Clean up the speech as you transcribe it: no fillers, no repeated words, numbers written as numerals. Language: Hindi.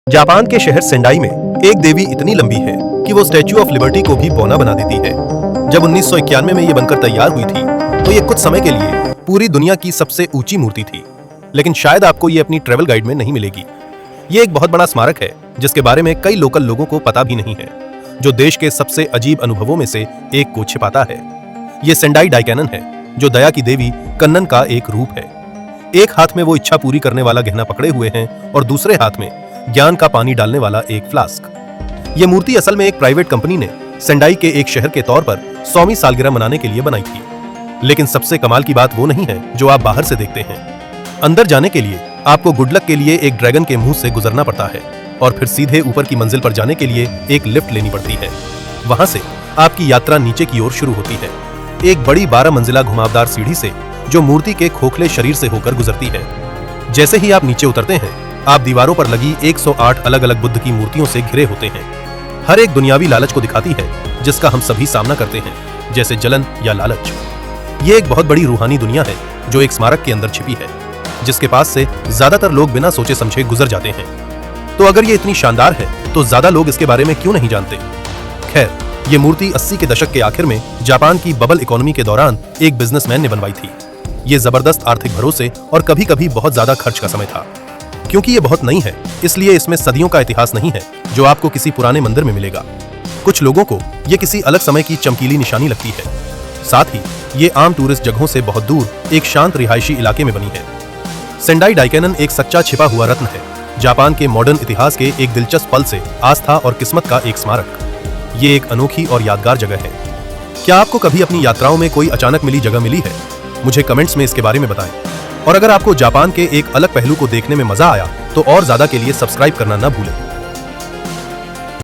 जापान के शहर सेंडाई में एक देवी इतनी लंबी है कि वो स्टैच्यू ऑफ लिबर्टी को भी बौना बना देती है। जब 1991 में ये बनकर तैयार हुई थी तो ये कुछ समय के लिए पूरी दुनिया की सबसे ऊंची मूर्ति थी, लेकिन शायद आपको ये अपनी ट्रैवल गाइड में नहीं मिलेगी। ये एक बहुत बड़ा स्मारक है जिसके बारे में कई लोकल लोगों को पता भी नहीं है, जो देश के सबसे अजीब अनुभवों में से एक को छिपाता है। ये सेंडाई डाइकैनन है, जो दया की देवी कन्नन का एक रूप है। एक हाथ में वो इच्छा पूरी करने वाला गहना पकड़े हुए हैं और दूसरे हाथ में ज्ञान का पानी डालने वाला एक फ्लास्क। ये मूर्ति असल में एक प्राइवेट कंपनी ने सेंडाई के एक शहर के तौर पर 100वीं सालगिरह मनाने के लिए बनाई थी। लेकिन सबसे कमाल की बात वो नहीं है जो आप बाहर से देखते हैं। अंदर जाने के लिए आपको गुड लक के लिए एक ड्रैगन के मुंह से गुजरना पड़ता है और फिर सीधे ऊपर की मंजिल पर जाने के लिए एक लिफ्ट लेनी पड़ती है। वहां से आपकी यात्रा नीचे की ओर शुरू होती है, एक बड़ी 12 मंजिला घुमावदार सीढ़ी से, जो मूर्ति के खोखले शरीर से होकर गुजरती है। जैसे ही आप नीचे उतरते हैं, आप दीवारों पर लगी 108 अलग अलग बुद्ध की मूर्तियों से घिरे होते हैं। हर एक दुनियावी लालच को दिखाती है जिसका हम सभी सामना करते हैं, जैसे जलन या लालच। ये एक बहुत बड़ी रूहानी दुनिया है जो एक स्मारक के अंदर छिपी है, जिसके पास से ज्यादातर लोग बिना सोचे समझे गुजर जाते हैं। तो अगर ये इतनी शानदार है तो ज्यादा लोग इसके बारे में क्यों नहीं जानते? खैर, ये मूर्ति 80 के दशक के आखिर में जापान की बबल इकोनॉमी के दौरान एक बिजनेसमैन ने बनवाई थी। ये जबरदस्त आर्थिक भरोसे और कभी कभी बहुत ज्यादा खर्च का समय था। क्योंकि ये बहुत नई है, इसलिए इसमें सदियों का इतिहास नहीं है जो आपको किसी पुराने मंदिर में मिलेगा। कुछ लोगों को ये किसी अलग समय की चमकीली निशानी लगती है। साथ ही ये आम टूरिस्ट जगहों से बहुत दूर एक शांत रिहायशी इलाके में बनी है। सेंडाई डाइकैनन एक सच्चा छिपा हुआ रत्न है, जापान के मॉडर्न इतिहास के एक दिलचस्प पल से आस्था और किस्मत का एक स्मारक। ये एक अनोखी और यादगार जगह है। क्या आपको कभी अपनी यात्राओं में कोई अचानक मिली जगह मिली है? मुझे कमेंट्स में इसके बारे में बताएं। और अगर आपको जापान के एक अलग पहलू को देखने में मजा आया तो और ज्यादा के लिए सब्सक्राइब करना न भूलें।